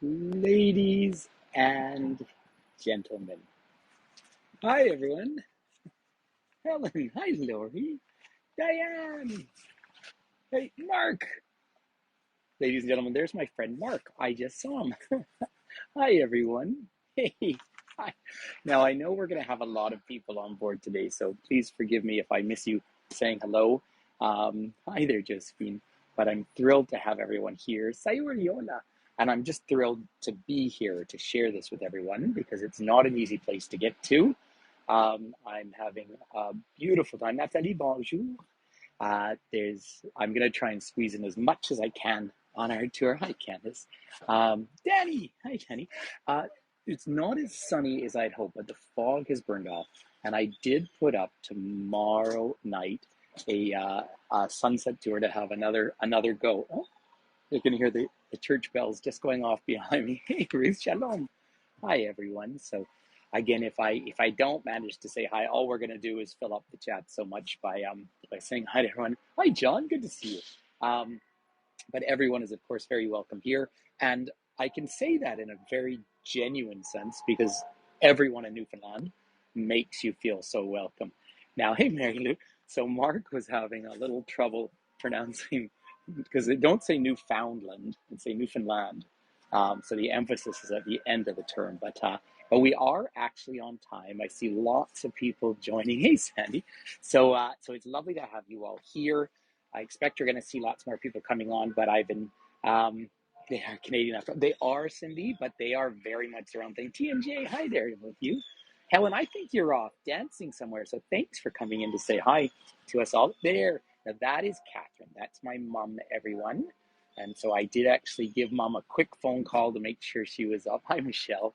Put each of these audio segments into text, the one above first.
Ladies and gentlemen. Hi, everyone. Helen. Hi, Lori. Diane. Hey, Mark. Ladies and gentlemen, there's my friend Mark. I just saw him. Hi, everyone. Hey. Hi. Now, I know we're going to have a lot of people on board today, so please forgive me if I miss you saying hello. Hi there, Josephine. But I'm thrilled to have everyone here. Sayuriola. And I'm just thrilled to be here to share this with everyone because it's not an easy place to get to. I'm having a beautiful time. Nathalie, bonjour. I'm going to try and squeeze in as much as I can on our tour. Hi, Candace. Danny. Hi, Danny. It's not as sunny as I'd hoped, but the fog has burned off. And I did put up tomorrow night a sunset tour to have another go. Oh, you can hear the church bells just going off behind me. Hey, Ruth, shalom. Hi, everyone. So again, if I don't manage to say hi, all we're going to do is fill up the chat so much by saying hi to everyone. Hi, John. Good to see you. But everyone is, of course, very welcome here. And I can say that in a very genuine sense because everyone in Newfoundland makes you feel so welcome. Now, hey, Mary Lou. So Mark was having a little trouble pronouncing because they don't say Newfoundland and say Newfoundland. So the emphasis is at the end of the term. But we are actually on time. I see lots of people joining. Hey, Sandy. So it's lovely to have you all here. I expect you're going to see lots more people coming on, but I've been, they are Canadian. They are, Cindy, but they are very much their own thing. TMJ, hi there with you. Helen, I think you're off dancing somewhere, so thanks for coming in to say hi to us all. There, now that is Catherine. That's my mom, everyone. And so I did actually give mom a quick phone call to make sure she was up. Hi, Michelle.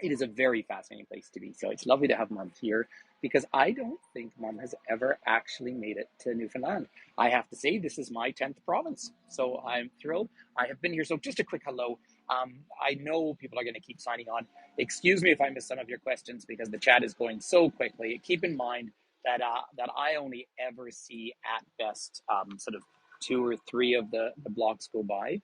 It is a very fascinating place to be. So it's lovely to have mom here because I don't think mom has ever actually made it to Newfoundland. I have to say, this is my 10th province. So I'm thrilled. I have been here. So just a quick hello. I know people are going to keep signing on. Excuse me if I miss some of your questions because the chat is going so quickly. Keep in mind that I only ever see at best sort of 2 or 3 of the blocks go by.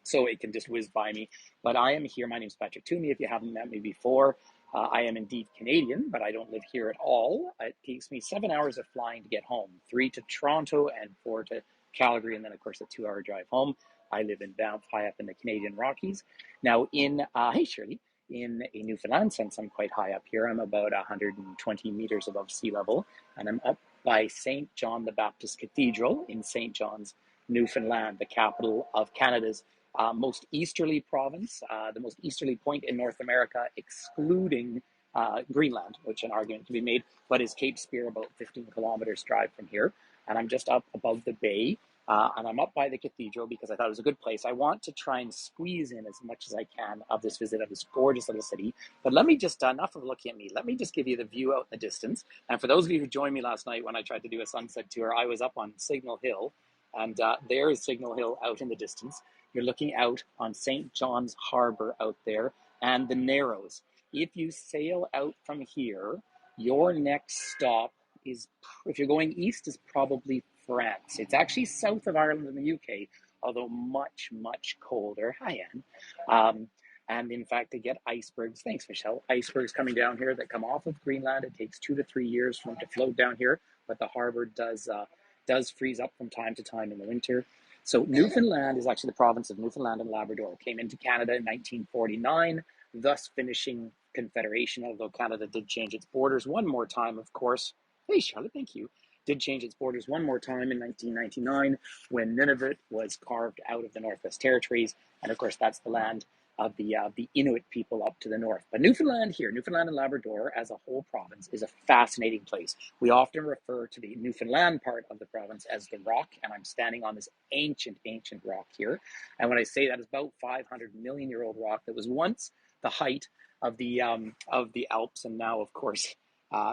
So it can just whiz by me. But I am here. My name is Patrick Toomey. If you haven't met me before, I am indeed Canadian, but I don't live here at all. It takes me 7 hours of flying to get home, 3 to Toronto and 4 to Calgary, and then, of course, a 2-hour drive home. I live in Banff, high up in the Canadian Rockies. Now, hey, Shirley, in a Newfoundland sense, I'm quite high up here. I'm about 120 meters above sea level, and I'm up by St. John the Baptist Cathedral in St. John's, Newfoundland, the capital of Canada's most easterly province, the most easterly point in North America, excluding Greenland, which an argument can be made, but is Cape Spear, about 15 kilometers drive from here. And I'm just up above the bay, and I'm up by the cathedral because I thought it was a good place. I want to try and squeeze in as much as I can of this visit of this gorgeous little city. But let me just, enough of looking at me, let me just give you the view out in the distance. And for those of you who joined me last night when I tried to do a sunset tour, I was up on Signal Hill, and there is Signal Hill out in the distance. You're looking out on St. John's Harbor out there and the Narrows. If you sail out from here, your next stop is, if you're going east, is probably France. It's actually south of Ireland in the UK, although much, much colder. Hi, Anne. And in fact, to get icebergs, thanks, Michelle, icebergs coming down here that come off of Greenland. It takes 2 to 3 years for them to float down here, but the harbor does freeze up from time to time in the winter. So Newfoundland is actually the province of Newfoundland and Labrador. It came into Canada in 1949, thus finishing Confederation, although Canada did change its borders one more time, of course. Hey, Charlotte, thank you. Did change its borders one more time in 1999 when Nunavut was carved out of the Northwest Territories. And of course, that's the land of the Inuit people up to the north. But Newfoundland here, Newfoundland and Labrador as a whole province is a fascinating place. We often refer to the Newfoundland part of the province as the Rock, and I'm standing on this ancient rock here. And when I say that, it's about 500 million year old rock that was once the height of the Alps, and now, of course,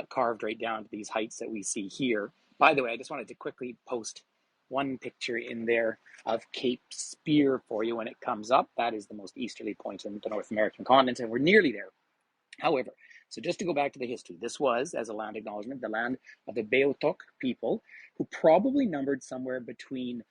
carved right down to these heights that we see here. By the way, I just wanted to quickly post one picture in there of Cape Spear for you when it comes up. That is the most easterly point in the North American continent, and we're nearly there. However, so just to go back to the history, this was, as a land acknowledgement, the land of the Beothuk people, who probably numbered somewhere between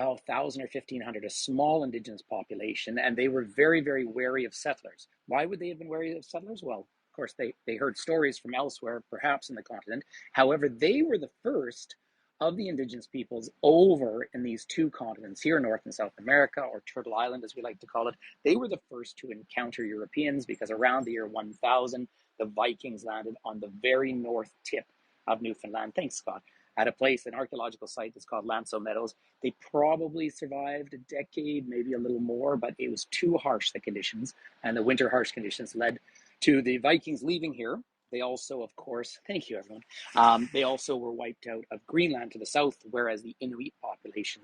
1,000 or 1,500, a small indigenous population, and they were very, very wary of settlers. Why would they have been wary of settlers? Well, of course, they heard stories from elsewhere, perhaps in the continent. However, they were the first of the indigenous peoples over in these two continents, here in North and South America, or Turtle Island, as we like to call it. They were the first to encounter Europeans because around the year 1000, the Vikings landed on the very north tip of Newfoundland. Thanks, Scott. At a place, an archaeological site that's called Lanceau Meadows. They probably survived a decade, maybe a little more, but it was too harsh, the conditions, and the winter harsh conditions led to the Vikings leaving here. They also, of course, thank you, everyone. They also were wiped out of Greenland to the south, whereas the Inuit population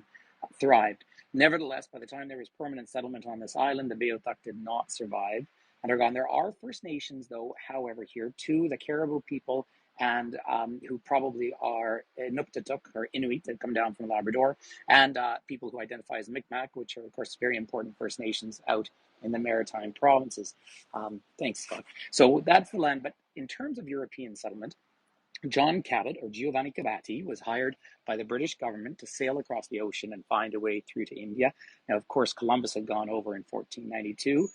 thrived. Nevertheless, by the time there was permanent settlement on this island, the Beothuk did not survive and are gone. There are First Nations, though, however, here too, the Caribou people, and who probably are Nuptatuk or Inuit that come down from Labrador, and people who identify as Mi'kmaq, which are, of course, very important First Nations out in the maritime provinces. Thanks, Scott. So that's the land. But in terms of European settlement, John Cabot, or Giovanni Cabatti, was hired by the British government to sail across the ocean and find a way through to India. Now, of course, Columbus had gone over in 1492.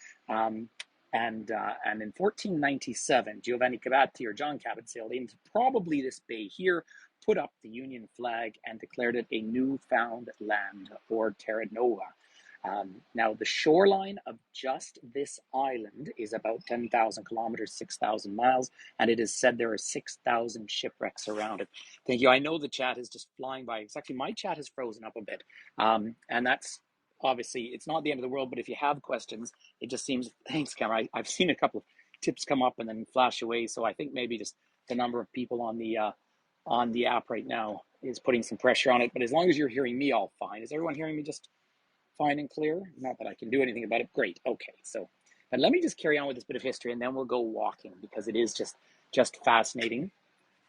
And in 1497, Giovanni Cabatti, or John Cabot, sailed into probably this bay here, put up the Union flag, and declared it a newfound land, or Terra Nova. Now, the shoreline of just this island is about 10,000 kilometers, 6,000 miles, and it is said there are 6,000 shipwrecks around it. Thank you. I know the chat is just flying by. It's actually, my chat has frozen up a bit, and that's obviously, it's not the end of the world, but if you have questions, it just seems, thanks, Cameron. I've seen a couple of tips come up and then flash away, so I think maybe just the number of people on the app right now is putting some pressure on it, but as long as you're hearing me all fine. Is everyone hearing me just fine and clear? Not that I can do anything about it. Great. Okay. So, but let me just carry on with this bit of history, and then we'll go walking because it is just fascinating.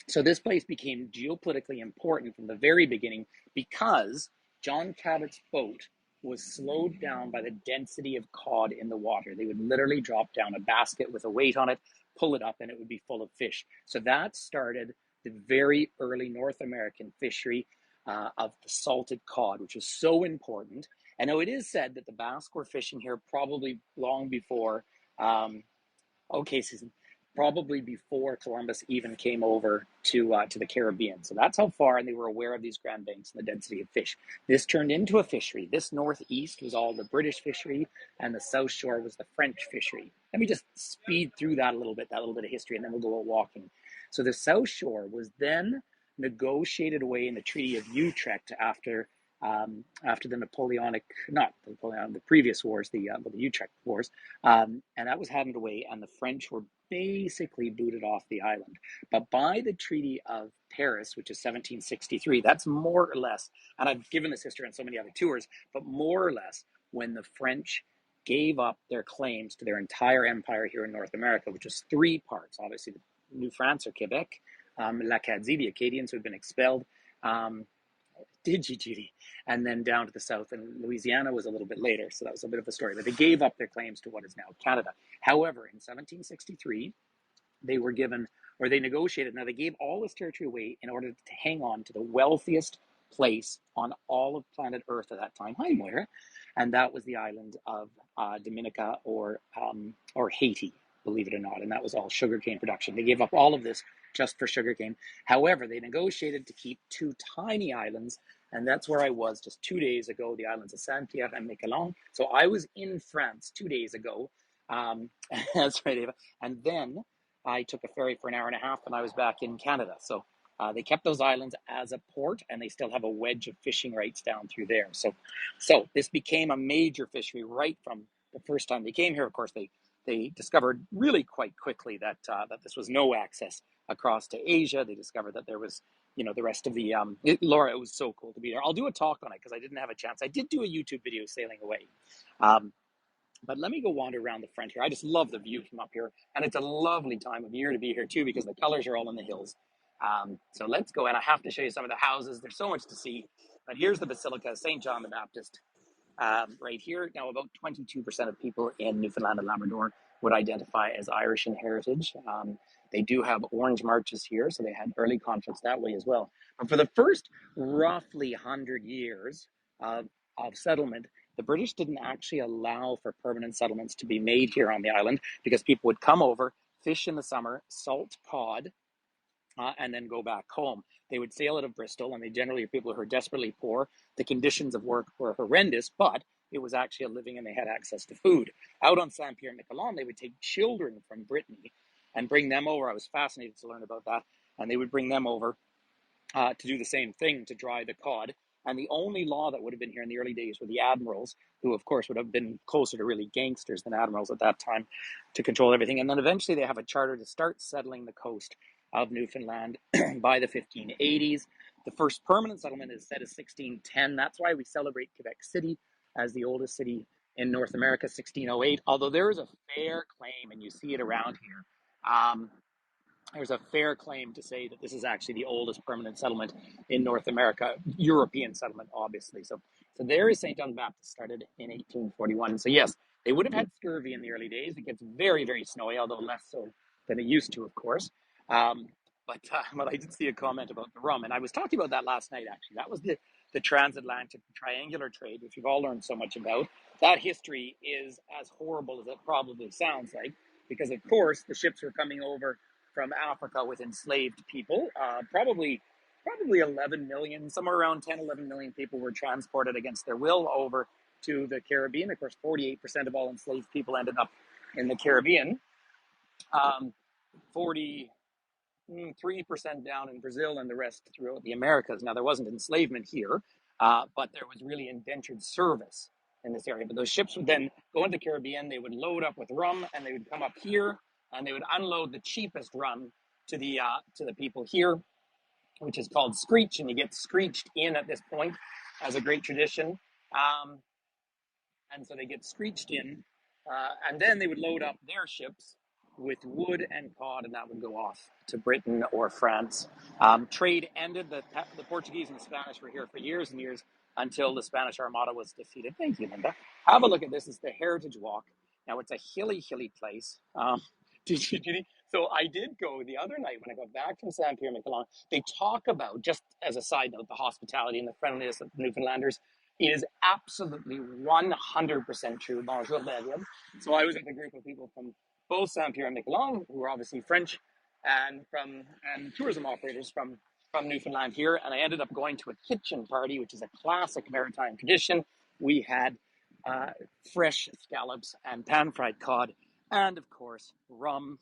So this place became geopolitically important from the very beginning because John Cabot's boat was slowed down by the density of cod in the water. They would literally drop down a basket with a weight on it, pull it up, and it would be full of fish. So that started the very early North American fishery of the salted cod, which was so important. And now it is said that the Basque were fishing here probably long before, Susan, probably before Columbus even came over to the Caribbean. So that's how far, and they were aware of these Grand Banks and the density of fish. This turned into a fishery. This northeast was all the British fishery, and the south shore was the French fishery. Let me just speed through that a little bit of history, and then we'll go walking. So the south shore was then negotiated away in the Treaty of Utrecht after the previous wars, the Utrecht wars, and that was handed away, and the French were basically booted off the island. But by the Treaty of Paris, which is 1763, that's more or less, and I've given this history on so many other tours, but more or less when the French gave up their claims to their entire empire here in North America, which was three parts, obviously New France or Quebec, l'Acadie, the Acadians who had been expelled, did you, Judy? And then down to the south, and Louisiana was a little bit later, so that was a bit of a story. But they gave up their claims to what is now Canada. However, in 1763, they were given, or they negotiated, now they gave all this territory away in order to hang on to the wealthiest place on all of planet Earth at that time. Hi, Moira. And that was the island of Dominica or Haiti, believe it or not. And that was all sugarcane production. They gave up all of this just for sugarcane. However, they negotiated to keep two tiny islands, and that's where I was just 2 days ago, the islands of Saint-Pierre and Miquelon. So I was in France 2 days ago. That's right, Ava. And then I took a ferry for an hour and a half, and I was back in Canada. So they kept those islands as a port, and they still have a wedge of fishing rights down through there. So this became a major fishery right from the first time they came here. Of course, they discovered really quite quickly that this was no access across to Asia. They discovered that there was, the rest of the, Laura, it was so cool to be there. I'll do a talk on it because I didn't have a chance. I did do a YouTube video sailing away. But let me go wander around the front here. I just love the view from up here. And it's a lovely time of year to be here too, because the colors are all in the hills. So let's go, and I have to show you some of the houses. There's so much to see. But here's the Basilica of St. John the Baptist right here. Now, about 22% of people in Newfoundland and Labrador would identify as Irish in heritage. They do have orange marches here, so they had early conflicts that way as well. But for the first roughly 100 years, of settlement, the British didn't actually allow for permanent settlements to be made here on the island because people would come over, fish in the summer, salt cod, and then go back home. They would sail out of Bristol, and they generally are people who are desperately poor. The conditions of work were horrendous, but it was actually a living and they had access to food. Out on Saint Pierre Miquelon, they would take children from Brittany and bring them over. I was fascinated to learn about that. And they would bring them over to do the same thing, to dry the cod. And the only law that would have been here in the early days were the admirals, who, of course, would have been closer to really gangsters than admirals at that time to control everything. And then eventually they have a charter to start settling the coast of Newfoundland by the 1580s. The first permanent settlement is set as 1610. That's why we celebrate Quebec City as the oldest city in North America, 1608. Although there is a fair claim, and you see it around here, there's a fair claim to say that this is actually the oldest permanent settlement in North America, European settlement, obviously. So there is St. John the Baptist, started in 1841. So yes, they would have had scurvy in the early days. It gets very, very snowy, although less so than it used to, of course. But I did see a comment about the rum, and I was talking about that last night, actually. That was the transatlantic triangular trade, which we've all learned so much about. That history is as horrible as it probably sounds like, because, of course, the ships were coming over from Africa with enslaved people. Probably 11 million, somewhere around 10, 11 million people were transported against their will over to the Caribbean. Of course, 48% of all enslaved people ended up in the Caribbean. 43% down in Brazil, and the rest throughout the Americas. Now, there wasn't enslavement here, but there was really indentured service in this area. But those ships would then go into the Caribbean, they would load up with rum, and they would come up here, and they would unload the cheapest rum to the people here, which is called screech, and you get screeched in at this point as a great tradition. And so they get screeched in, and then they would load up their ships with wood and cod, and that would go off to Britain or France. Trade ended. The Portuguese and the Spanish were here for years and years until the Spanish Armada was defeated. Thank you, Linda. Have a look at this. It's the Heritage Walk. Now, it's a hilly place. So I did go the other night when I got back from Saint Pierre Miquelon. They talk about, just as a side note, the hospitality and the friendliness of the Newfoundlanders is absolutely 100% true. Bonjour, Daniel. So I was with a group of people from both Saint Pierre and Miquelon, who are obviously French, and tourism operators from Newfoundland here. And I ended up going to a kitchen party, which is a classic maritime tradition. We had fresh scallops and pan-fried cod, and of course, rum.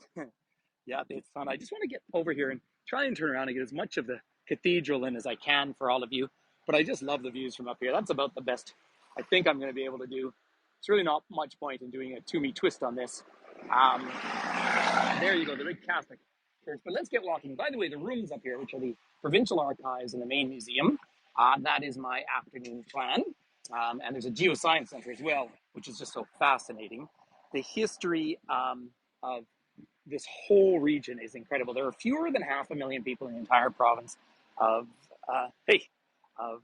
Yeah, it's fun. I just want to get over here and try and turn around and get as much of the cathedral in as I can for all of you. But I just love the views from up here. That's about the best I think I'm going to be able to do. It's really not much point in doing a to-me twist on this. There you go, the big Catholic church. But let's get walking. By the way, the rooms up here, which are the provincial archives and the main museum, that is my afternoon plan. And there's a geoscience center as well, which is just so fascinating. The history of this whole region is incredible. There are fewer than 500,000 people in the entire province of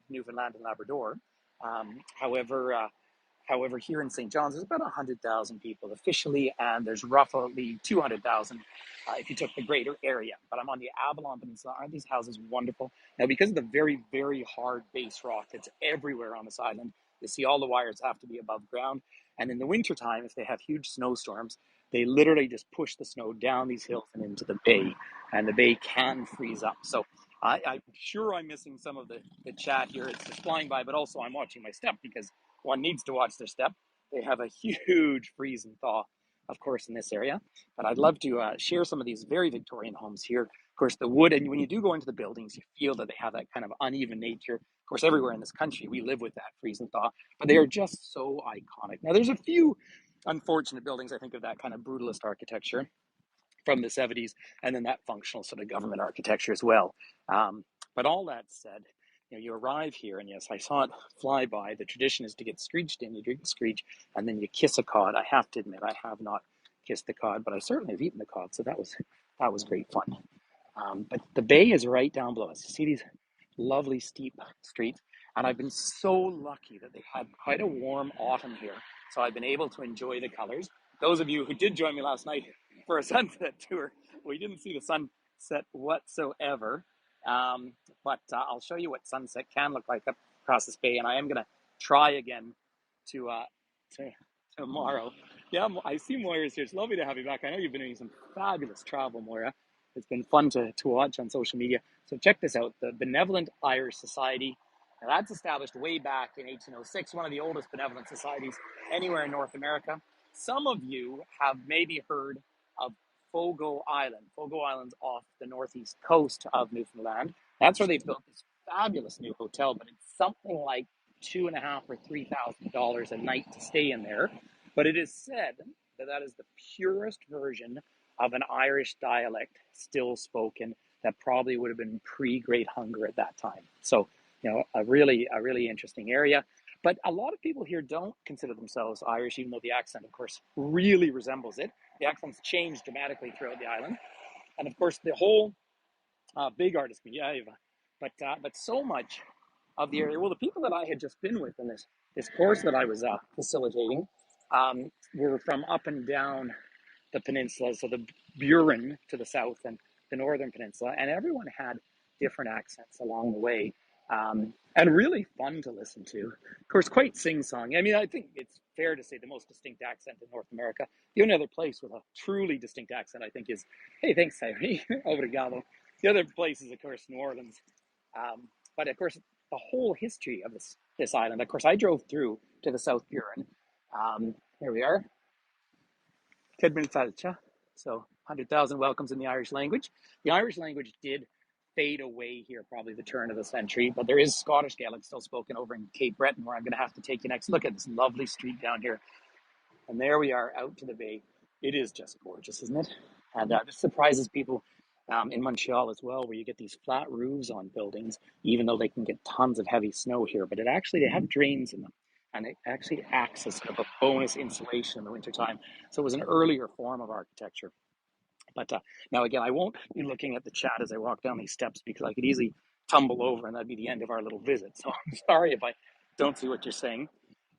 Newfoundland and Labrador. However, here in St. John's, there's about 100,000 people officially, and there's roughly 200,000 if you took the greater area. But I'm on the Avalon Peninsula. Aren't these houses wonderful? Now, because of the very, very hard base rock that's everywhere on this island, you see all the wires have to be above ground. And in the wintertime, if they have huge snowstorms, they literally just push the snow down these hills and into the bay, and the bay can freeze up. So I'm sure I'm missing some of the chat here. It's just flying by, but also I'm watching my step because one needs to watch their step. They have a huge freeze and thaw, of course, in this area. But I'd love to share some of these very Victorian homes here. Of course, the wood, and when you do go into the buildings, you feel that they have that kind of uneven nature. Of course, everywhere in this country, we live with that freeze and thaw, but they are just so iconic. Now, there's a few unfortunate buildings, I think, of that kind of brutalist architecture from the 70s, and then that functional sort of government architecture as well. But all that said, you arrive here, and yes, I saw it fly by. The tradition is to get screeched in. You drink the screech, and then you kiss a cod. I have to admit, I have not kissed the cod, but I certainly have eaten the cod, so that was great fun. But the bay is right down below us. You see these lovely steep streets, and I've been so lucky that they had quite a warm autumn here, so I've been able to enjoy the colors. Those of you who did join me last night for a sunset tour, we didn't see the sunset whatsoever. But I'll show you what sunset can look like up across this bay, and I am going to try again to to tomorrow. Yeah, I see Moira's here. It's lovely to have you back. I know you've been doing some fabulous travel, Moira. It's been fun to watch on social media. So check this out, the Benevolent Irish Society. Now that's established way back in 1806, one of the oldest benevolent societies anywhere in North America. Some of you have maybe heard of Fogo Island. Fogo Island's off the northeast coast of Newfoundland. That's where they built this fabulous new hotel, but it's something like $2,500 or $3,000 a night to stay in there. But it is said that that is the purest version of an Irish dialect still spoken that probably would have been pre-Great Hunger at that time. So, a really interesting area. But a lot of people here don't consider themselves Irish, even though the accent, of course, really resembles it. The accents change dramatically throughout the island. And of course, the whole big artist community, but so much of the area. Well, the people that I had just been with in this course that I was facilitating were from up and down the peninsula, so the Burin to the south and the northern peninsula, and everyone had different accents along the way, and really fun to listen to. Of course, quite sing-song. I mean, I think it's fair to say the most distinct accent in North America. The only other place with a truly distinct accent, I think, is, hey, thanks, Irene, obrigado. The other place is, of course, New Orleans. But of course, the whole history of this island. Of course, I drove through to the South Burin. Here we are. Kedmin Falcha. So 100,000 welcomes in the Irish language. The Irish language did fade away here, probably the turn of the century, but there is Scottish Gaelic still spoken over in Cape Breton, where I'm going to have to take you next. Look at this lovely street down here. And there we are out to the bay. It is just gorgeous, isn't it? And this surprises people in Montreal as well, where you get these flat roofs on buildings, even though they can get tons of heavy snow here. But they have drains in them. And it actually acts as sort of a bonus insulation in the wintertime. So it was an earlier form of architecture. But now, again, I won't be looking at the chat as I walk down these steps because I could easily tumble over and that'd be the end of our little visit. So I'm sorry if I don't see what you're saying.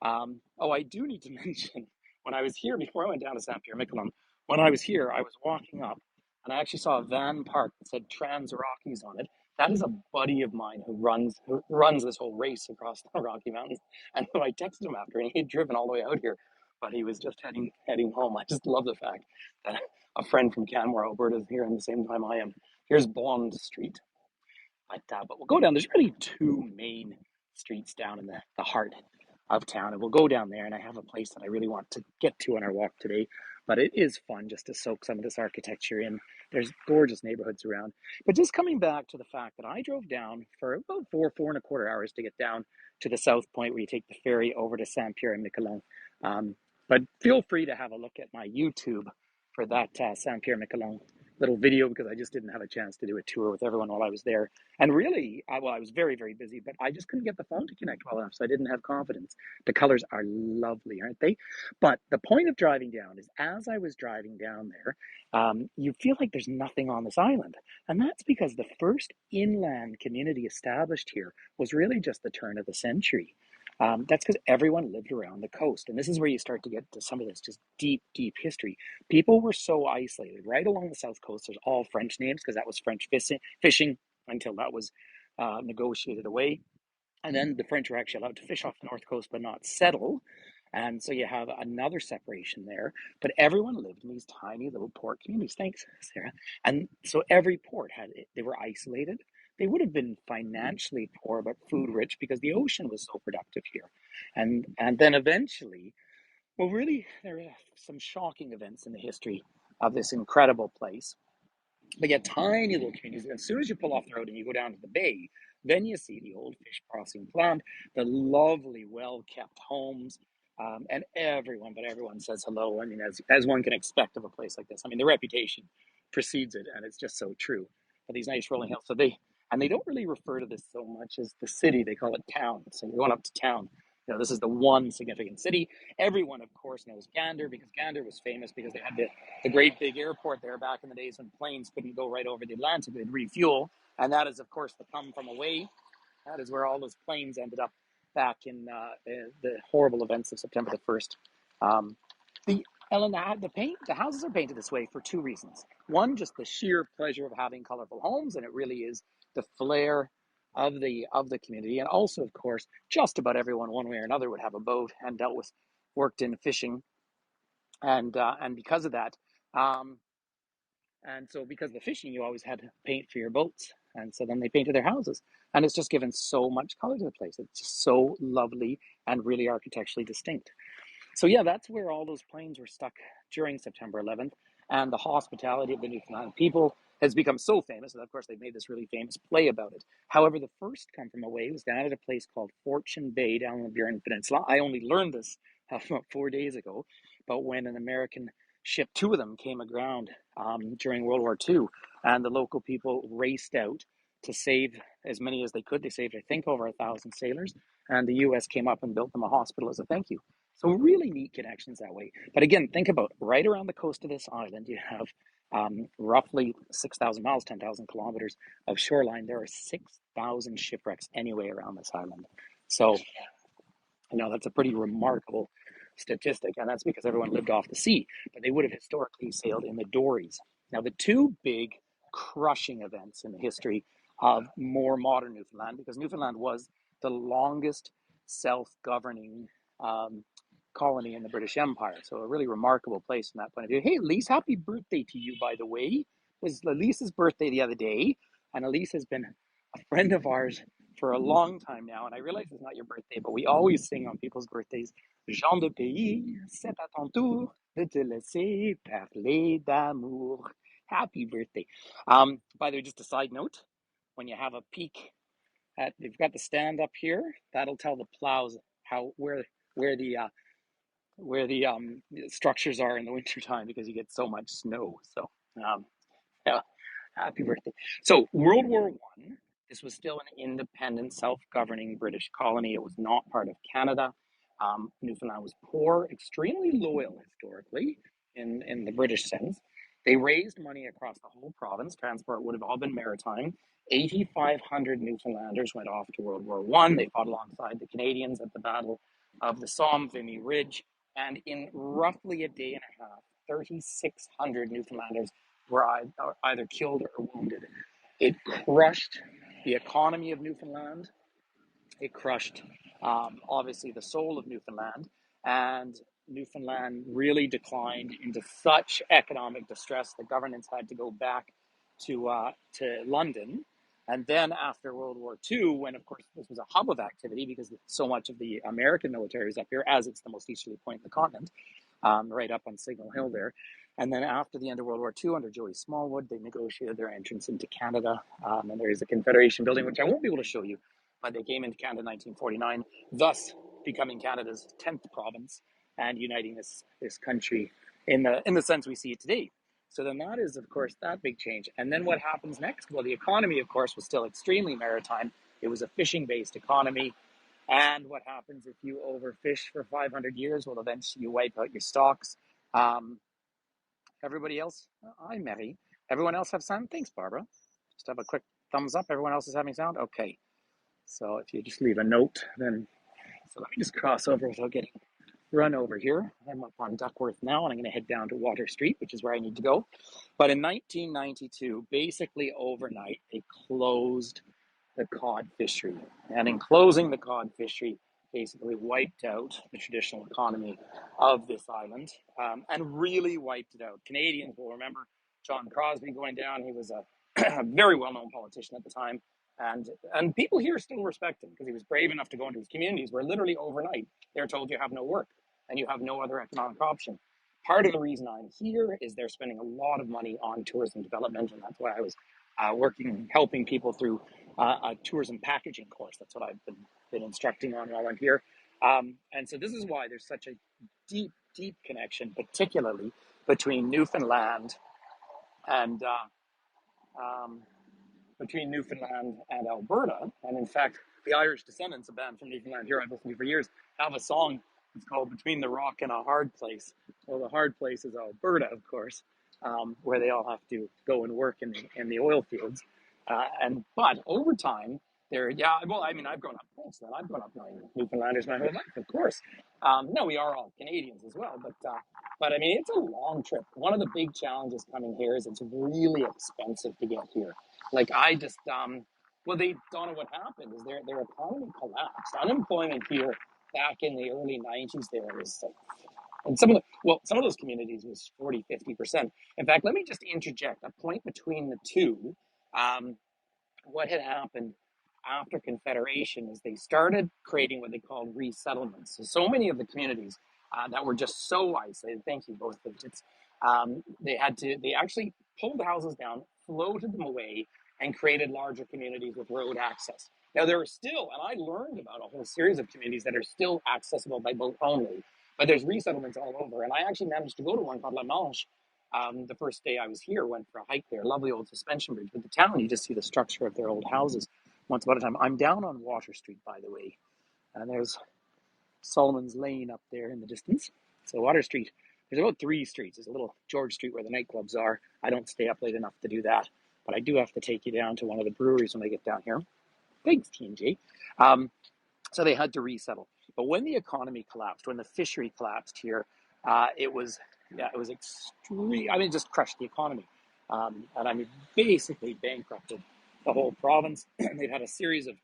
I do need to mention, when I was here, before I went down to St. Pierre-Miquelon, when I was here, I was walking up and I actually saw a van parked that said Trans Rockies on it. That is a buddy of mine who runs this whole race across the Rocky Mountains. And I texted him after, and he had driven all the way out here, but he was just heading home. I just love the fact that a friend from Canmore, Alberta, is here at the same time I am. Here's Bond Street. But we'll go down. There's really two main streets down in the heart of town, and we'll go down there. And I have a place that I really want to get to on our walk today. But it is fun just to soak some of this architecture in. There's gorgeous neighborhoods around. But just coming back to the fact that I drove down for about 4.25 hours to get down to the south point where you take the ferry over to Saint Pierre and Miquelon. But feel free to have a look at my YouTube for that Saint Pierre Miquelon little video, because I just didn't have a chance to do a tour with everyone while I was there. And really, I was very, very busy, but I just couldn't get the phone to connect well enough, so I didn't have confidence. The colors are lovely, aren't they? But the point of driving down is, as I was driving down there, you feel like there's nothing on this island. And that's because the first inland community established here was really just the turn of the century. That's because everyone lived around the coast. And this is where you start to get to some of this just deep, deep history. People were so isolated. Right along the south coast, there's all French names because that was French fishing until that was negotiated away. And then the French were actually allowed to fish off the north coast but not settle. And so you have another separation there. But everyone lived in these tiny little port communities. Thanks, Sarah. And so every port they were isolated. They would have been financially poor but food rich because the ocean was so productive here. And then eventually, well, really, there are some shocking events in the history of this incredible place. But yet, tiny little communities. As soon as you pull off the road and you go down to the bay, then you see the old fish crossing plant, the lovely, well-kept homes, and everyone says hello. I mean, as one can expect of a place like this. I mean, the reputation precedes it, and it's just so true. But these nice rolling hills. They don't really refer to this so much as the city. They call it town. So you're going up to town. This is the one significant city. Everyone, of course, knows Gander because Gander was famous because they had the great big airport there back in the days when planes couldn't go right over the Atlantic. They'd refuel. And that is, of course, the come from away. That is where all those planes ended up back in the horrible events of September the 1st. The houses are painted this way for two reasons. One, just the sheer pleasure of having colorful homes, and it really is the flair of the community, and also, of course, just about everyone, one way or another, would have a boat and worked in fishing, and because of that, um, and so because of the fishing, you always had to paint for your boats, and so then they painted their houses, and it's just given so much color to the place. It's just so lovely and really architecturally distinct. So yeah, that's where all those planes were stuck during September 11th, and the hospitality of the Newfoundland people has become so famous that, of course, they've made this really famous play about it. However, the first come from away was down at a place called Fortune Bay down on the Burin Peninsula. I only learned this about 4 days ago, but when an American ship, two of them, came aground during World War II, and the local people raced out to save as many as they could. They saved, I think, over 1,000 sailors, and the U.S. came up and built them a hospital as a thank you. So really neat connections that way. But again, think about right around the coast of this island, you have roughly 6,000 miles, 10,000 kilometers of shoreline. There are 6,000 shipwrecks anyway around this island. So, that's a pretty remarkable statistic, and that's because everyone lived off the sea, but they would have historically sailed in the dories. Now, the two big crushing events in the history of more modern Newfoundland, because Newfoundland was the longest self-governing um, colony in the British Empire, so a really remarkable place from that point of view. Hey, Elise, happy birthday to you, by the way. It was Elise's birthday the other day, and Elise has been a friend of ours for a long time now, and I realize it's not your birthday, but we always sing on people's birthdays, Jean de pays, c'est à ton tour de te laisser parler d'amour. Happy birthday. By the way, just a side note, when you have a peak you've got the stand up here, that'll tell the plows where the structures are in the wintertime because you get so much snow. So yeah, happy birthday. So World War One, this was still an independent, self-governing British colony. It was not part of Canada. Newfoundland was poor, extremely loyal historically in the British sense. They raised money across the whole province. Transport would have all been maritime. 8,500 Newfoundlanders went off to World War One. They fought alongside the Canadians at the Battle of the Somme, Vimy Ridge, and in roughly a day and a half, 3,600 Newfoundlanders were either killed or wounded. It crushed the economy of Newfoundland. It crushed, obviously, the soul of Newfoundland, and Newfoundland really declined into such economic distress. The governance had to go back to London. And then after World War II, when, of course, this was a hub of activity because so much of the American military is up here, as it's the most easterly point in the continent, right up on Signal Hill there. And then after the end of World War II, under Joey Smallwood, they negotiated their entrance into Canada. And there is a Confederation building, which I won't be able to show you, but they came into Canada in 1949, thus becoming Canada's 10th province and uniting this country in the sense we see it today. So then that is, of course, that big change. And then what happens next? Well, the economy, of course, was still extremely maritime. It was a fishing-based economy. And what happens if you overfish for 500 years? Well, eventually you wipe out your stocks. Um, Everybody else, hi, Mary. Everyone else have sound? Thanks, Barbara. Just have a quick thumbs up. Everyone else is having sound? Okay. So if you just leave a note, then, so let me just cross over without getting run over here. I'm up on Duckworth now, and I'm going to head down to Water Street, which is where I need to go. But in 1992, basically overnight, they closed the cod fishery. And in closing the cod fishery, basically wiped out the traditional economy of this island, and really wiped it out. Canadians will remember John Crosby going down. He was a very well-known politician at the time. And people here still respect him because he was brave enough to go into his communities where literally overnight they're told you have no work and you have no other economic option. Part of the reason I'm here is they're spending a lot of money on tourism development, and that's why I was helping people through a tourism packaging course. That's what I've been instructing on while I'm here. And so this is why there's such a deep, deep connection, particularly between Newfoundland and Alberta. And in fact, the Irish Descendants, a band from Newfoundland here I've listened to for years, have a song. It's called Between the Rock and a Hard Place. Well, the hard place is Alberta, of course, where they all have to go and work in the oil fields. But over time, I've grown up close to that. I've grown up knowing Newfoundlanders my whole life, of course. No, we are all Canadians as well, but I mean, it's a long trip. One of the big challenges coming here is it's really expensive to get here. Like I just, Well, they Donna, what happened is their economy collapsed. Unemployment here back in the early 90s there was and some of those communities was 40, 50%. In fact, let me just interject a point between the two. Um, what had happened after Confederation is they started creating what they called resettlements. So many of the communities that were just so isolated. Thank you both. They actually pulled the houses down, floated them away, and created larger communities with road access. Now there are still, and I learned about a whole series of communities that are still accessible by boat only, but there's resettlements all over. And I actually managed to go to one called La Manche the first day I was here, went for a hike there, lovely old suspension bridge. But the town, you just see the structure of their old houses once upon a time. I'm down on Water Street, by the way, and there's Solomon's Lane up there in the distance. So Water Street, there's about 3 streets. There's a little George Street where the nightclubs are. I don't stay up late enough to do that, but I do have to take you down to one of the breweries when I get down here. Thanks, T&J. So they had to resettle. But when the economy collapsed, when the fishery collapsed here, it was extreme. I mean, it just crushed the economy, and I mean, basically bankrupted the whole province. They've had a series of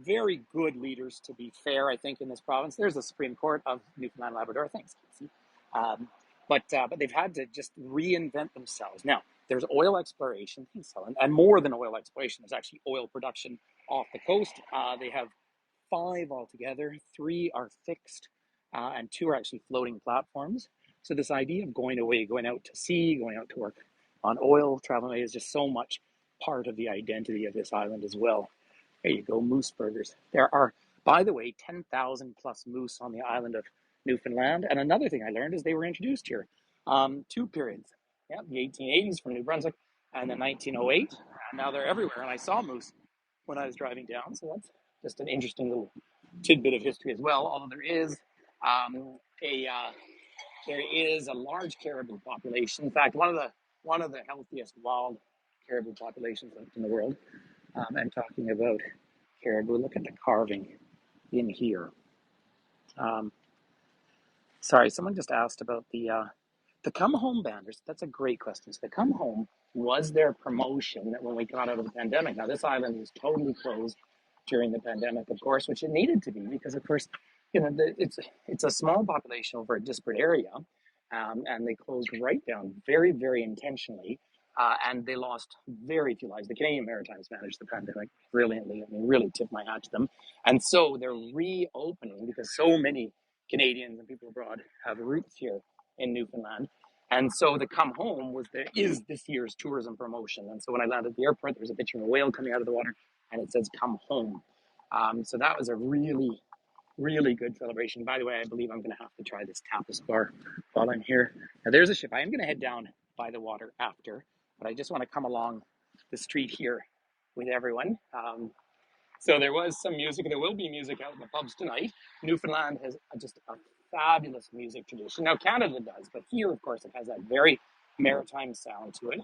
very good leaders, to be fair, I think, in this province. There's the Supreme Court of Newfoundland, Labrador. Thanks, Casey. But they've had to just reinvent themselves. Now, there's oil exploration, thanks, Helen, and more than oil exploration. There's actually oil production off the coast. They have 5 altogether. 3 are fixed, and 2 are actually floating platforms. So this idea of going away, going out to sea, going out to work on oil, traveling away is just so much part of the identity of this island as well. There you go, moose burgers. There are, by the way, 10,000 plus moose on the island of Newfoundland. And another thing I learned is they were introduced here. 2 periods. Yeah, the 1880s from New Brunswick and then 1908. And now they're everywhere. And I saw moose when I was driving down. So that's just an interesting little tidbit of history as well. Although there is a large caribou population. In fact, one of the healthiest wild caribou populations in the world. And talking about caribou, look at the carving in here. Sorry, someone just asked about the come home banners. That's a great question. So the come home was their promotion when we got out of the pandemic. Now this island was totally closed during the pandemic, of course, which it needed to be because, of course, it's a small population over a disparate area, and they closed right down very, very intentionally. And they lost very few lives. The Canadian Maritimes managed the pandemic brilliantly. I mean, really tip my hat to them. And so they're reopening because so many Canadians and people abroad have roots here in Newfoundland. And so the come home is this year's tourism promotion. And so when I landed at the airport, there was a picture of a whale coming out of the water, and it says "come home." So that was a really, really good celebration. By the way, I believe I'm going to have to try this tapas bar while I'm here. Now there's a ship. I am going to head down by the water after, but I just want to come along the street here with everyone. So there was some music. There will be music out in the pubs tonight. Newfoundland has just a fabulous music tradition. Now Canada does, but here, of course, it has that very maritime sound to it.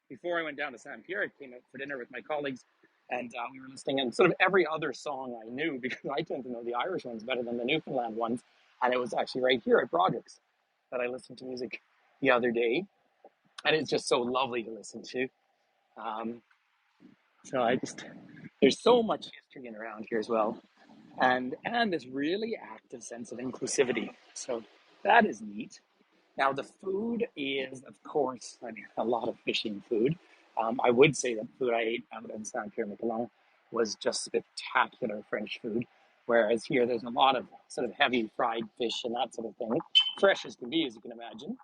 Before I went down to Saint Pierre, I came out for dinner with my colleagues, and we were listening and sort of every other song I knew because I tend to know the Irish ones better than the Newfoundland ones. And it was actually right here at Broderick's that I listened to music the other day, and it's just so lovely to listen to. Um, there's so much history in around here as well, and this really active sense of inclusivity. So that is neat. Now the food is, of course, I mean, a lot of fishing food. I would say that the food I ate out in Saint Pierre Miquelon was just spectacular French food, whereas here there's a lot of sort of heavy fried fish and that sort of thing, fresh as can be, as you can imagine.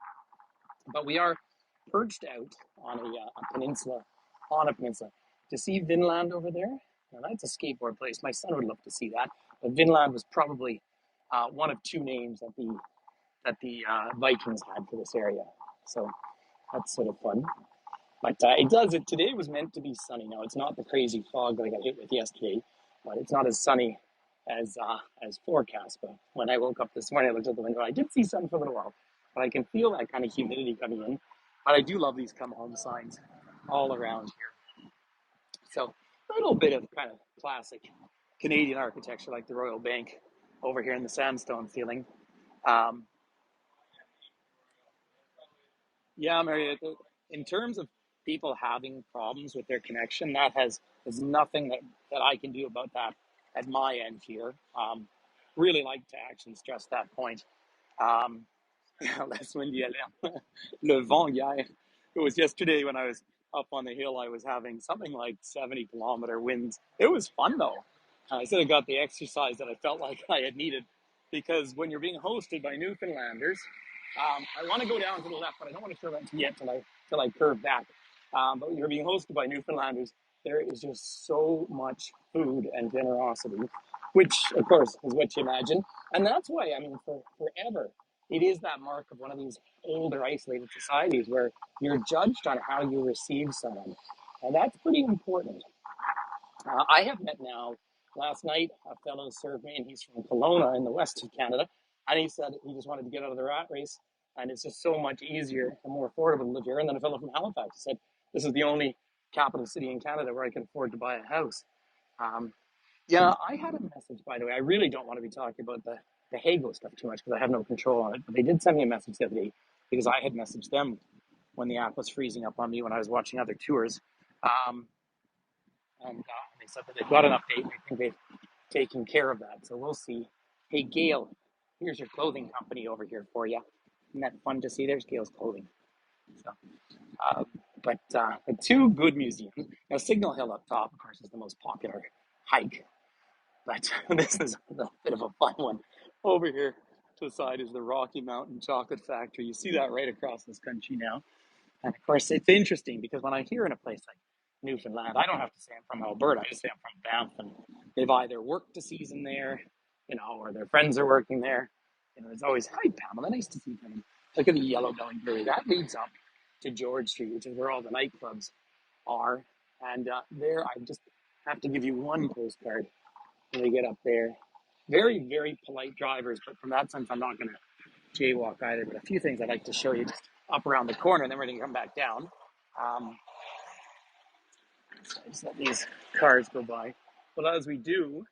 But we are perched out on a peninsula, to see Vinland over there. Now that's a skateboard place. My son would love to see that. But Vinland was probably one of 2 names that the Vikings had for this area. So that's sort of fun. But today was meant to be sunny. Now it's not the crazy fog that I got hit with yesterday, but it's not as sunny as forecast. But when I woke up this morning, I looked out the window. I did see sun for a little while, but I can feel that kind of humidity coming in. But I do love these come home signs all around here. So a little bit of kind of classic Canadian architecture, like the Royal Bank over here in the sandstone ceiling. Yeah, Mary, in terms of people having problems with their connection, that has There's nothing that I can do about that at my end here. Really like to actually stress that point. Um, La semaine d'hier, le vent hier. It was yesterday when I was up on the hill. I was having something like 70-kilometer winds. It was fun though. I sort of got the exercise that I felt like I had needed because when you're being hosted by Newfoundlanders, I want to go down to the left, but I don't want to curve into yet till I curve back. But when you're being hosted by Newfoundlanders, there is just so much food and generosity, which of course is what you imagine, and that's why I mean for forever it is that mark of one of these older isolated societies where you're judged on how you receive someone, and that's pretty important. I have met now, last night, a fellow served me, and he's from Kelowna in the west of Canada, and he said he just wanted to get out of the rat race, and it's just so much easier and more affordable to live here. And then a fellow from Halifax said, this is the only capital city in Canada where I can afford to buy a house. Um, yeah, I had a message, by the way. I really don't want to be talking about the Hago stuff too much because I have no control on it, but they did send me a message the other day because I had messaged them when the app was freezing up on me when I was watching other tours. Um, and they said that they've got an update and I think they've taken care of that. So we'll see. Hey, Gail, here's your clothing company over here for you. Isn't that fun to see? There's Gail's clothing. So, uh, but two good museums. Now, Signal Hill up top, of course, is the most popular hike. But this is a bit of a fun one. Over here to the side is the Rocky Mountain Chocolate Factory. You see that right across this country now. And of course, it's interesting because when I hear in a place like Newfoundland, I don't have to say I'm from Alberta. I just say I'm from Banff, and they've either worked a season there, or their friends are working there. It's always, hi, Pamela, nice to see you. Look at the yellow going brewery. That leads up to George Street, which is where all the nightclubs are. And there, I just have to give you one postcard when we get up there. Very, very polite drivers, but from that sense, I'm not going to jaywalk either. But a few things I'd like to show you just up around the corner, and then we're going to come back down. So I just let these cars go by. But as we do,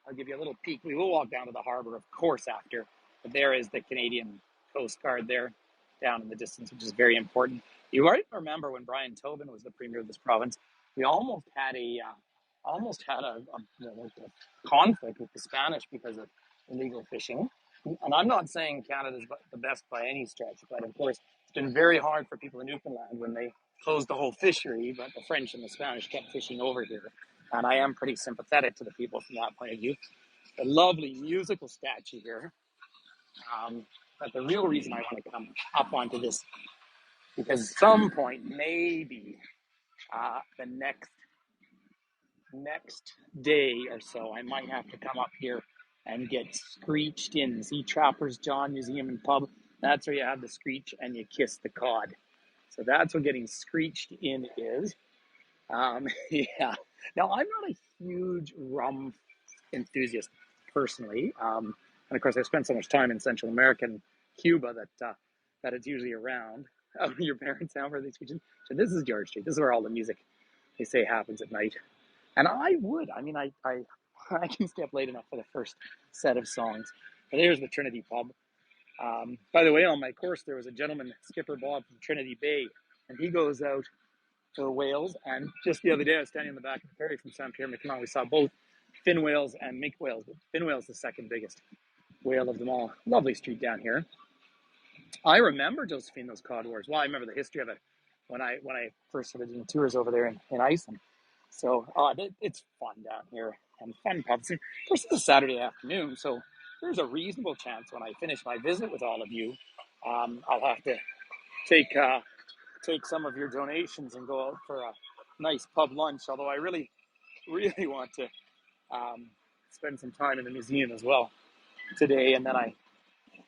I'll give you a little peek. We will walk down to the harbor, of course, after. But there is the Canadian Coast Guard there, down in the distance, which is very important. You might remember when Brian Tobin was the premier of this province, we almost had a conflict with the Spanish because of illegal fishing. And I'm not saying Canada's the best by any stretch, but of course, it's been very hard for people in Newfoundland when they closed the whole fishery, but the French and the Spanish kept fishing over here. And I am pretty sympathetic to the people from that point of view. A lovely musical statue here. But the real reason I want to come up onto this, because at some point, maybe the next day or so, I might have to come up here and get screeched in. See Trappers John Museum and Pub? That's where you have the screech and you kiss the cod. So that's what getting screeched in is. Yeah. Now, I'm not a huge rum enthusiast personally. And of course, I've spent so much time in Central America and Cuba that it's usually around. Oh, your parents now, where they speak. So this is George Street. This is where all the music, they say, happens at night. And I would. I mean, I can stay up late enough for the first set of songs. But there's the Trinity Pub. By the way, on my course, there was a gentleman, Skipper Bob from Trinity Bay, and he goes out for whales. And just the other day, I was standing on the back of the ferry from St. Pierre-Miquelon. We saw both fin whales and minke whales. But fin whale's the second biggest whale of them all. Lovely street down here. I remember Josephine, those cod wars. Well, I remember the history of it when I first started doing tours over there in Iceland. So it's fun down here and fun pubs. Of course, it's a Saturday afternoon, so there's a reasonable chance when I finish my visit with all of you, I'll have to take some of your donations and go out for a nice pub lunch. Although I really, really want to spend some time in the museum as well today, and then I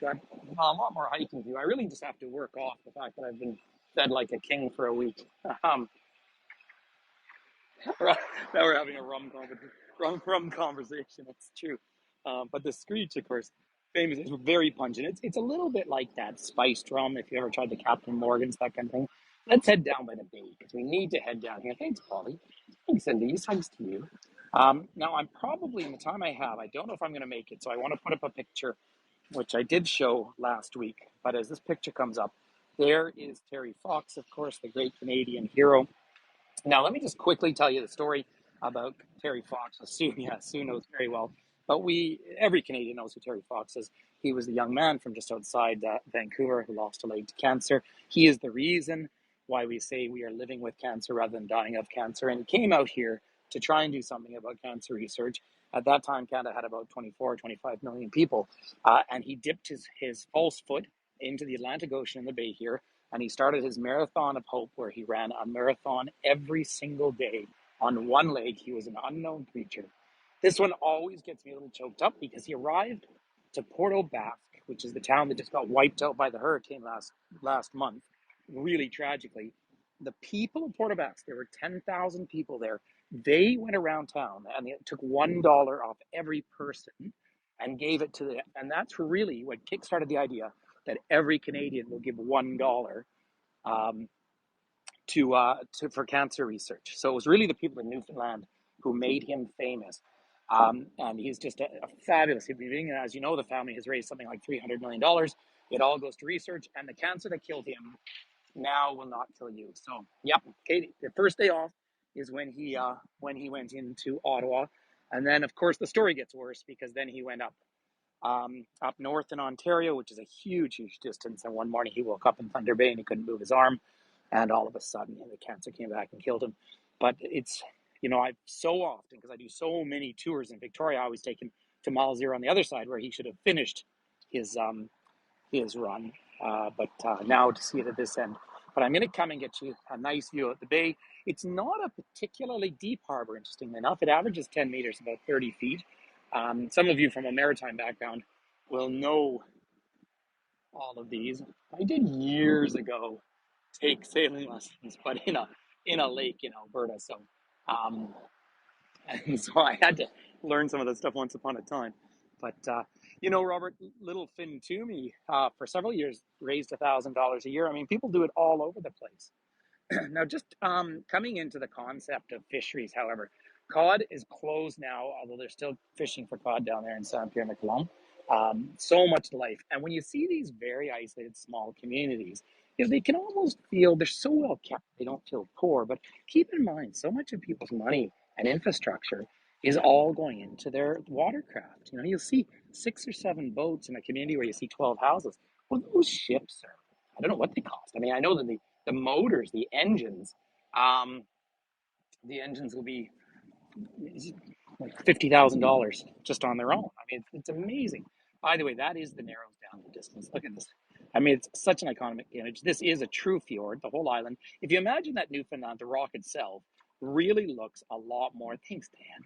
got a lot more hiking to do. I really just have to work off the fact that I've been fed like a king for a week. Now we're having a rum conversation. It's true. But the screech, of course, famous, is very pungent. It's a little bit like that spiced rum, if you ever tried the Captain Morgan's, that kind of thing. Let's head down by the bay, because we need to head down here. Thanks, Polly. Thanks, Elise. Thanks to you. Now, I'm probably, in the time I have, I don't know if I'm going to make it, so I want to put up a picture, which I did show last week. But as this picture comes up, there is Terry Fox, of course, the great Canadian hero. Now, let me just quickly tell you the story. about Terry Fox. Sue, yeah, Sue knows very well. But every Canadian knows who Terry Fox is. He was the young man from just outside Vancouver who lost a leg to cancer. He is the reason why we say we are living with cancer rather than dying of cancer. And he came out here to try and do something about cancer research. At that time, Canada had about 24, 25 million people. And he dipped his false foot into the Atlantic Ocean in the bay here. And he started his marathon of hope, where he ran a marathon every single day on one leg. He was an unknown creature. This one always gets me a little choked up because he arrived to Porto Basque, which is the town that just got wiped out by the hurricane last month, really tragically. The people of Porto Basque, there were 10,000 people there. They went around town and they took $1 off every person and gave it to them. And that's really what kickstarted the idea that every Canadian will give $1 um, for cancer research. So it was really the people in Newfoundland who made him famous. And he's just a fabulous human being. And as you know, the family has raised something like $300 million. It all goes to research, and the cancer that killed him now will not kill you. So, yep, Katie, the first day off is when he went into Ottawa, and then of course the story gets worse because then he went up north in Ontario, which is a huge, huge distance. And one morning he woke up in Thunder Bay and he couldn't move his arm, and all of a sudden the cancer came back and killed him. But it's, I so often, because I do so many tours in Victoria, I always take him to Mile Zero on the other side where he should have finished his run. But now to see it at this end. But I'm going to come and get you a nice view of the bay. It's not a particularly deep harbor, interestingly enough. It averages 10 meters, about 30 feet. Some of you from a maritime background will know all of these. I did years ago take sailing lessons, but in a lake in Alberta. Um, so I had to learn some of that stuff once upon a time. But Robert, little Finn Toomey, for several years raised $1,000 a year. I mean, people do it all over the place. Now, just coming into the concept of fisheries, however, cod is closed now, although they're still fishing for cod down there in Saint-Pierre-Miquelon. So much life. And when you see these very isolated small communities, they can almost feel they're so well kept, they don't feel poor. But keep in mind, so much of people's money and infrastructure is all going into their watercraft. You'll see 6 or 7 boats in a community where you see 12 houses. Well, those ships are, I don't know what they cost. I mean, I know that the motors, the engines will be like $50,000 just on their own. I mean, it's amazing. By the way, that is the narrows down the distance. Look at this. I mean, it's such an iconic image. This is a true fjord, the whole island. If you imagine that Newfoundland, the rock itself, really looks a lot more. Thanks, Dan.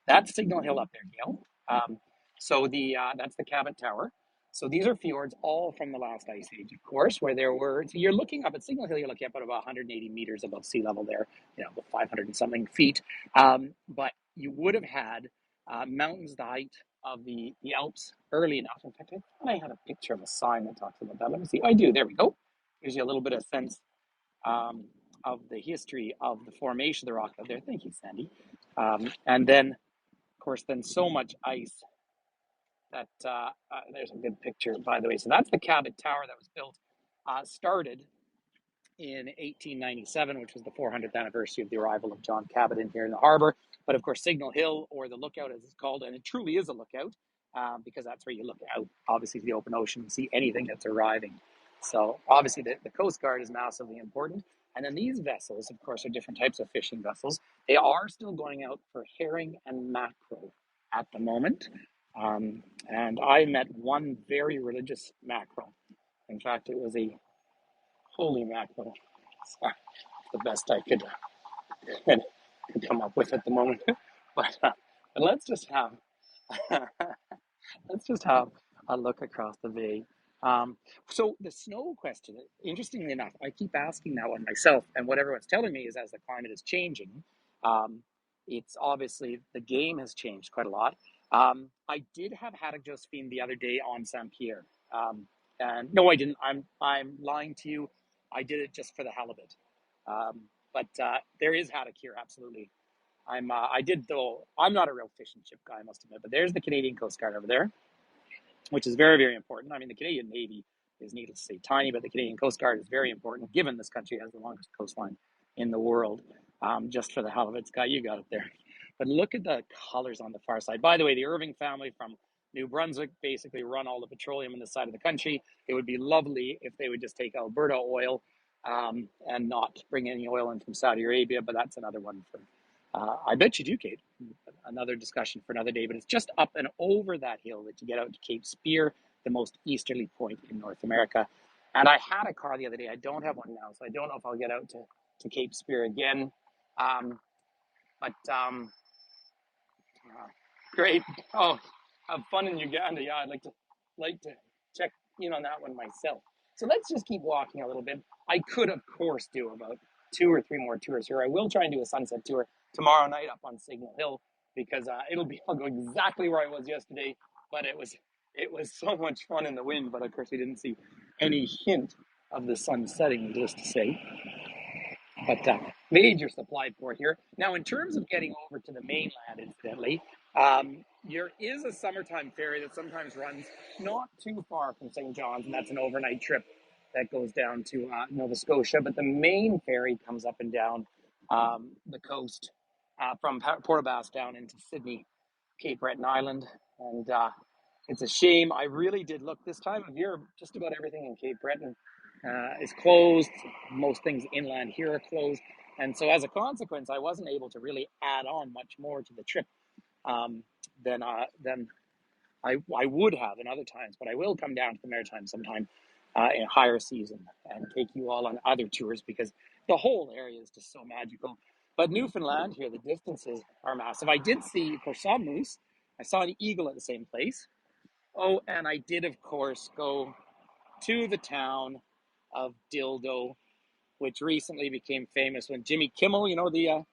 That's Signal Hill up there, Gail. That's the Cabot Tower. So these are fjords all from the last ice age, of course, where there were. So you're looking up at Signal Hill. You're looking up at about 180 meters above sea level there. About 500 and something feet. But you would have had mountains the height of the Alps early enough. In fact, I thought I had a picture of a sign that talks about that. Let me see. I do. There we go. Gives you a little bit of sense of the history of the formation of the rock out there. Thank you, Sandy. And then, of course, so much ice that there's a good picture, by the way. So that's the Cabot Tower that was built, started in 1897, which was the 400th anniversary of the arrival of John Cabot in here in the harbor. But of course, Signal Hill, or the lookout as it's called, and it truly is a lookout, because that's where you look out, obviously, to the open ocean and see anything that's arriving. So obviously, the Coast Guard is massively important. And then these vessels, of course, are different types of fishing vessels. They are still going out for herring and mackerel at the moment. And I met one very religious mackerel. In fact, it was a holy mackerel. So, the best I could come up with at the moment. But let's just have let's just have a look across the bay. So the snow question, interestingly enough, I keep asking that one myself, and what everyone's telling me is as the climate is changing, it's obviously the game has changed quite a lot. I did have haddock Josephine the other day on Saint Pierre, and no, I didn't. I'm lying to you. I did it just for the halibut. But there is haddock here, absolutely. I did, though. I'm not a real fish and chip guy, I must admit. But there's the Canadian Coast Guard over there, which is very, very important. I mean, the Canadian Navy is, needless to say, tiny, but the Canadian Coast Guard is very important, given this country has the longest coastline in the world. just for the hell of it. Scott, you got it there. But look at the colors on the far side. By the way, the Irving family from New Brunswick basically run all the petroleum in this side of the country. It would be lovely if they would just take Alberta oil and not bring any oil in from Saudi Arabia, but that's another one for, I bet you do, Kate. Another discussion for another day, but it's just up and over that hill that you get out to Cape Spear, the most easterly point in North America. And I had a car the other day. I don't have one now, so I don't know if I'll get out to Cape Spear again. Um, but great. Oh, have fun in Uganda. Yeah, I'd like to check in on that one myself. So let's just keep walking a little bit. I could, of course, do about 2 or 3 more tours here. I will try and do a sunset tour tomorrow night up on Signal Hill because I'll go exactly where I was yesterday. But it was so much fun in the wind. But of course, we didn't see any hint of the sun setting, needless to say. But major supply port here. Now, in terms of getting over to the mainland, incidentally, there is a summertime ferry that sometimes runs not too far from St. John's, and that's an overnight trip that goes down to Nova Scotia. But the main ferry comes up and down the coast from Port aux Basques down into Sydney, Cape Breton Island, and it's a shame. I really did look this time of year. Just about everything in Cape Breton is closed. Most things inland here are closed, and so as a consequence, I wasn't able to really add on much more to the trip than I would have in other times. But I will come down to the Maritime sometime in higher season and take you all on other tours because the whole area is just so magical. But Newfoundland here, the distances are massive. I did see, of course, saw moose. I saw an eagle at the same place. Oh, and I did, of course, go to the town of Dildo, which recently became famous when Jimmy Kimmel, you know, the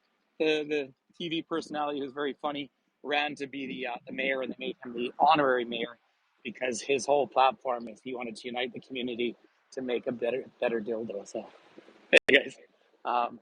TV personality who's very funny, ran to be the mayor, and they made him the honorary mayor because his whole platform is he wanted to unite the community to make a better dildo. So, hey guys, um,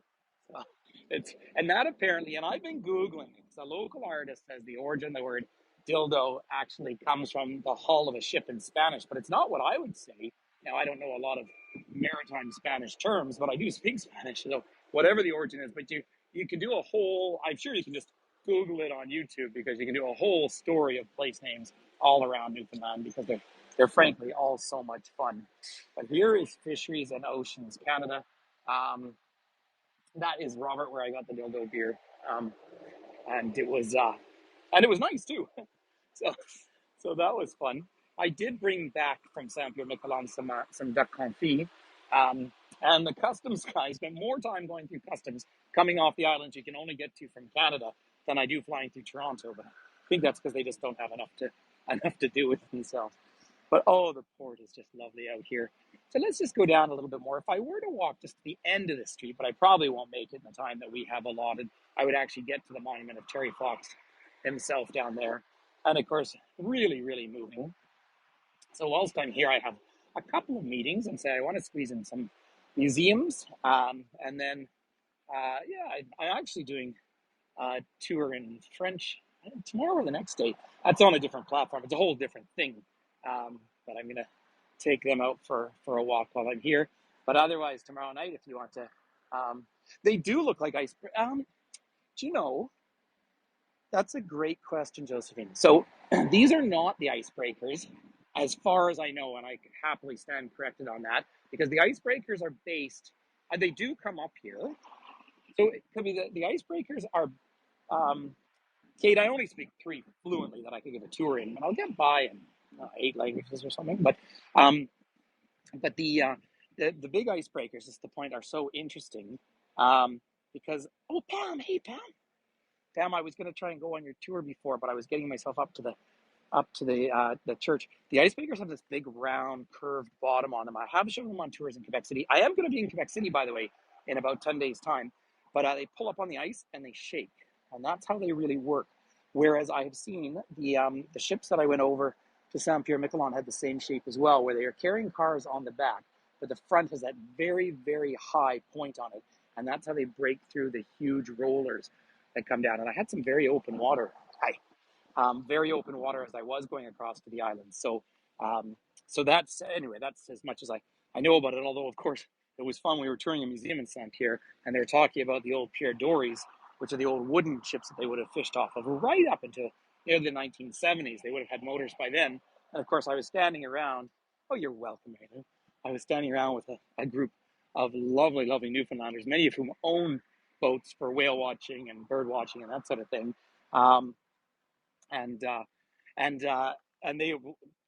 and that apparently, and I've been Googling it, because a local artist says the origin of the word dildo actually comes from the hull of a ship in Spanish, but it's not what I would say. Now, I don't know a lot of maritime Spanish terms, but I do speak Spanish, so whatever the origin is, but you can do a whole, I'm sure you can just Google it on YouTube, because you can do a whole story of place names all around Newfoundland, because they're frankly all so much fun. But here is Fisheries and Oceans Canada. That is, Robert, where I got the dildo beer, and it was nice too. So that was fun. I did bring back from Saint Pierre Miquelon some duck confit, and the customs guy spent more time going through customs coming off the islands you can only get to from Canada than I do flying through Toronto. But I think that's because they just don't have enough to do with themselves. But oh, the port is just lovely out here. So let's just go down a little bit more. If I were to walk just to the end of the street, but I probably won't make it in the time that we have allotted, I would actually get to the monument of Terry Fox himself down there. And of course, really, really moving. So whilst I'm here, I have a couple of meetings, and say I want to squeeze in some museums. And then, I'm actually doing a tour in French tomorrow or the next day. That's on a different platform. It's a whole different thing. But I'm going to take them out for a walk while I'm here. But otherwise, tomorrow night, if you want to, they do look like ice. Do you know? That's a great question, Josephine. So these are not the icebreakers, as far as I know, and I can happily stand corrected on that, because the icebreakers are based, and they do come up here. So it could be the icebreakers are, Kate, I only speak 3 fluently that I could give a tour in, but I'll get by in 8 languages or something. But the big icebreakers, is the point, are so interesting because, oh, Pam, hey, Pam. Pam, I was going to try and go on your tour before, but I was getting myself up to the church. The icebreakers have this big round curved bottom on them. I have shown them on tours in Quebec City. I am going to be in Quebec City, by the way, in about 10 days time, but they pull up on the ice and they shake, and that's how they really work. Whereas I have seen the ships that I went over to Saint Pierre Miquelon had the same shape as well, where they are carrying cars on the back, but the front has that very, very high point on it, and that's how they break through the huge rollers that come down. And I had some very open water. Very open water as I was going across to the island. So that's, anyway, that's as much as I know about it. Although, of course, it was fun. We were touring a museum in Saint Pierre, and they were talking about the old Pierre Dories, which are the old wooden ships that they would have fished off of right up into the 1970s. They would have had motors by then. And of course, I was standing around. Oh, you're welcome, Raymond. I was standing around with a group of lovely, lovely Newfoundlanders, many of whom own boats for whale watching and bird watching and that sort of thing. Um, and uh, and uh, and they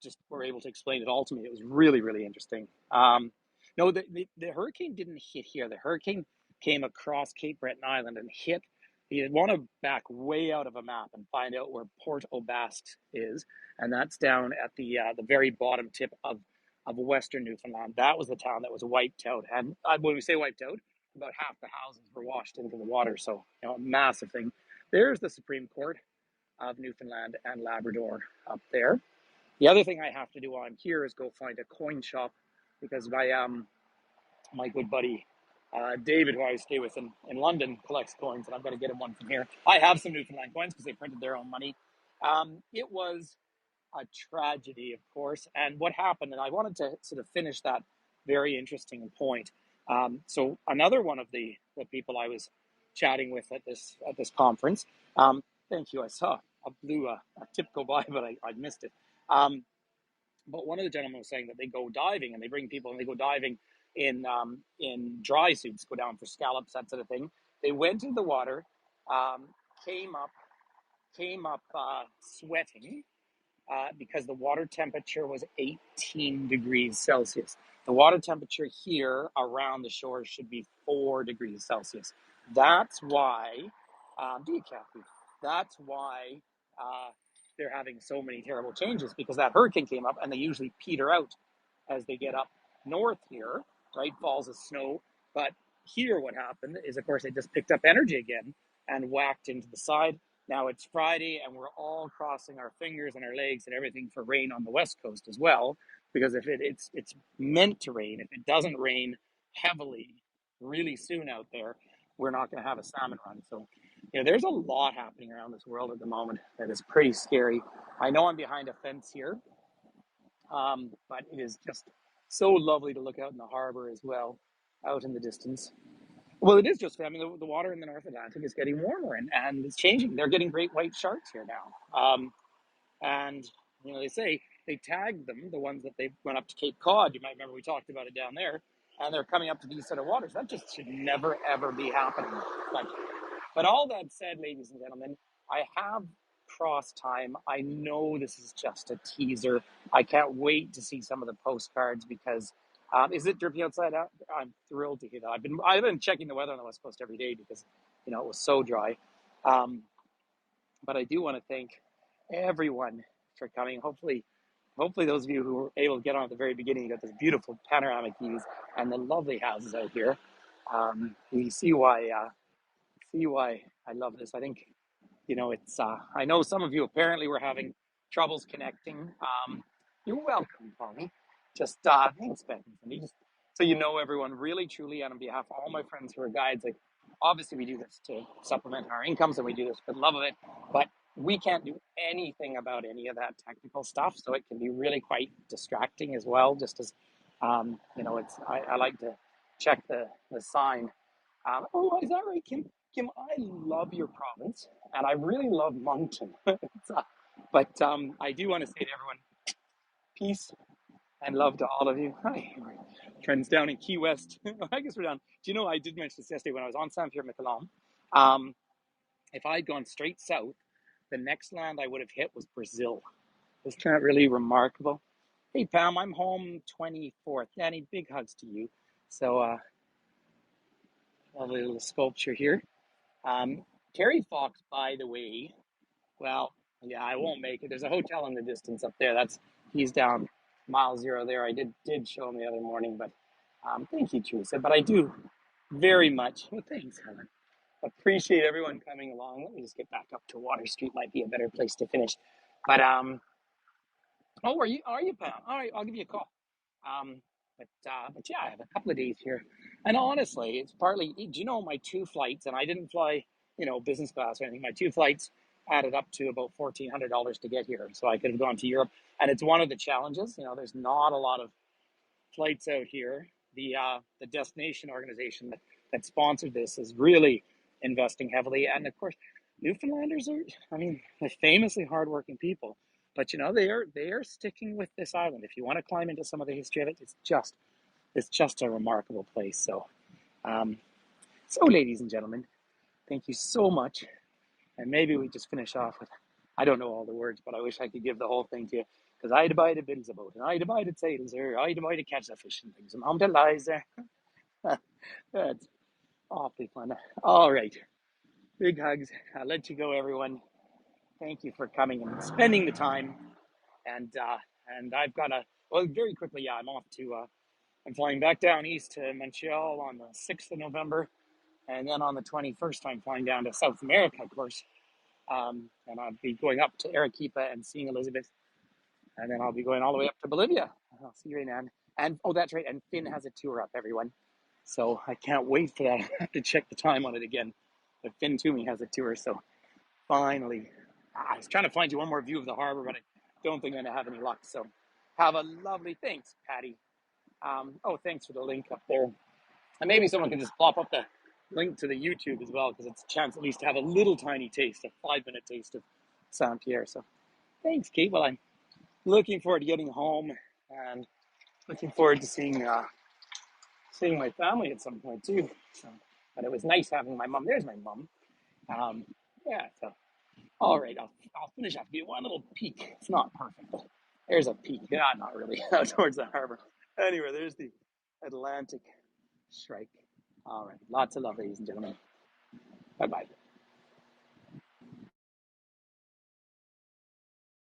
just were able to explain it all to me. It was really, really interesting. No, the hurricane didn't hit here. The hurricane came across Cape Breton Island and hit. You want to back way out of a map and find out where Port aux Basques is, and that's down at the very bottom tip of Western Newfoundland. That was the town that was wiped out, and when we say wiped out, about half the houses were washed into the water. So, a massive thing. There's the Supreme Court of Newfoundland and Labrador up there. The other thing I have to do on here is go find a coin shop, because my good buddy David, who I stay with in London, collects coins, and I'm going to get him one from here. I have some Newfoundland coins because they printed their own money. It was a tragedy, of course, and what happened, and I wanted to sort of finish that very interesting point. So another one of the people I was chatting with at this conference, thank you. I saw a tip go by, but I missed it. But one of the gentlemen was saying that they go diving, and they bring people and they go diving in dry suits, go down for scallops, that sort of thing. They went into the water, came up sweating, because the water temperature was 18 degrees Celsius. The water temperature here around the shore should be 4 degrees Celsius. That's why, that's why they're having so many terrible changes, because that hurricane came up and they usually peter out as they get up north here, right? Falls of snow. But here what happened is, of course, they just picked up energy again and whacked into the side. Now it's Friday, and we're all crossing our fingers and our legs and everything for rain on the West Coast as well, because if it's meant to rain, if it doesn't rain heavily really soon out there, we're not going to have a salmon run. So, there's a lot happening around this world at the moment that is pretty scary. I know I'm behind a fence here, but it is just so lovely to look out in the harbor as well, out in the distance. Well, it is just, the water in the North Atlantic is getting warmer, and it's changing. They're getting great white sharks here now. And, they say they tagged them, the ones that they went up to Cape Cod. You might remember we talked about it down there. And they're coming up to these sort of waters. That just should never, ever be happening. But all that said, ladies and gentlemen, I have cross time. I know this is just a teaser. I can't wait to see some of the postcards, because is it dripping outside out? I'm thrilled to hear that. I've been checking the weather on the West Coast every day, because it was so dry. But I do want to thank everyone for coming. Hopefully those of you who were able to get on at the very beginning, you got this beautiful panoramic views and the lovely houses out here. You see why I love this. I think, it's, I know some of you apparently were having troubles connecting. You're welcome, Tommy. Just, thanks, Bethany. Just so everyone, really, truly, and on behalf of all my friends who are guides, obviously we do this to supplement our incomes, and we do this for the love of it, but we can't do anything about any of that technical stuff, so it can be really quite distracting as well, just as, I like to check the sign. Oh, is that right, Kim? Kim, I love your province, and I really love Moncton. But I do want to say to everyone, peace and love to all of you. Hi, friends down in Key West. I guess we're down. Do you know, I did mention this yesterday when I was on Saint Pierre Miquelon. If I had gone straight south, the next land I would have hit was Brazil. Isn't that really remarkable? Hey, Pam, I'm home 24th. Danny, big hugs to you. So, lovely little sculpture here. Terry Fox, by the way, well, yeah, I won't make it. There's a hotel in the distance up there. He's down mile zero there. I did show him the other morning, but thank you, Teresa. But I do very much, well, thanks, Helen. Appreciate everyone coming along. Let me just get back up to Water Street. Might be a better place to finish. But oh, are you Pam? All right, I'll give you a call. But yeah, I have a couple of days here, and honestly, it's partly. Do you know my 2 flights? And I didn't fly, business class or anything. My 2 flights added up to about $1,400 to get here, so I could have gone to Europe. And it's one of the challenges. There's not a lot of flights out here the destination organization that sponsored this is really investing heavily. And of course, Newfoundlanders are, I mean, they're famously hardworking people, but you know they are sticking with this island. If you want to climb into some of the history of it, it's just a remarkable place. Um, so ladies and gentlemen, thank you so much. And maybe we just finish off with, I don't know all the words, but I wish I could give the whole thing to you. Because I divided bills about, and I divided sails there, I divided catch the fish and things, and I'm the lies there. That's awfully fun. All right. Big hugs. I'll let you go, everyone. Thank you for coming and spending the time. And I've got well, very quickly, yeah, I'm flying back down east to Montreal on the 6th of November. And then on the 21st, I'm flying down to South America, of course. And I'll be going up to Arequipa and seeing Elizabeth. And then I'll be going all the way up to Bolivia. I'll see you right now. And oh, that's right. And Finn has a tour up, everyone. So I can't wait for that. I have to check the time on it again. But Finn Toomey has a tour. So finally, I was trying to find you one more view of the harbor, but I don't think I'm going to have any luck. So have a lovely, thanks, Patty. Thanks for the link up there. And maybe someone can just plop up the link to the YouTube as well, because it's a chance at least to have a little tiny taste, a 5-minute taste of Saint Pierre. So thanks, Kate. Well, I'm looking forward to getting home and looking forward to seeing my family at some point too. So, but it was nice having my mom. There's my mom. Yeah. So, all right. I'll finish off. Give you one little peek. It's not perfect, but there's a peek. Yeah, not really. Out towards the harbor. Anyway, there's the Atlantic Shrike. All right. Lots of love, ladies and gentlemen. Bye bye.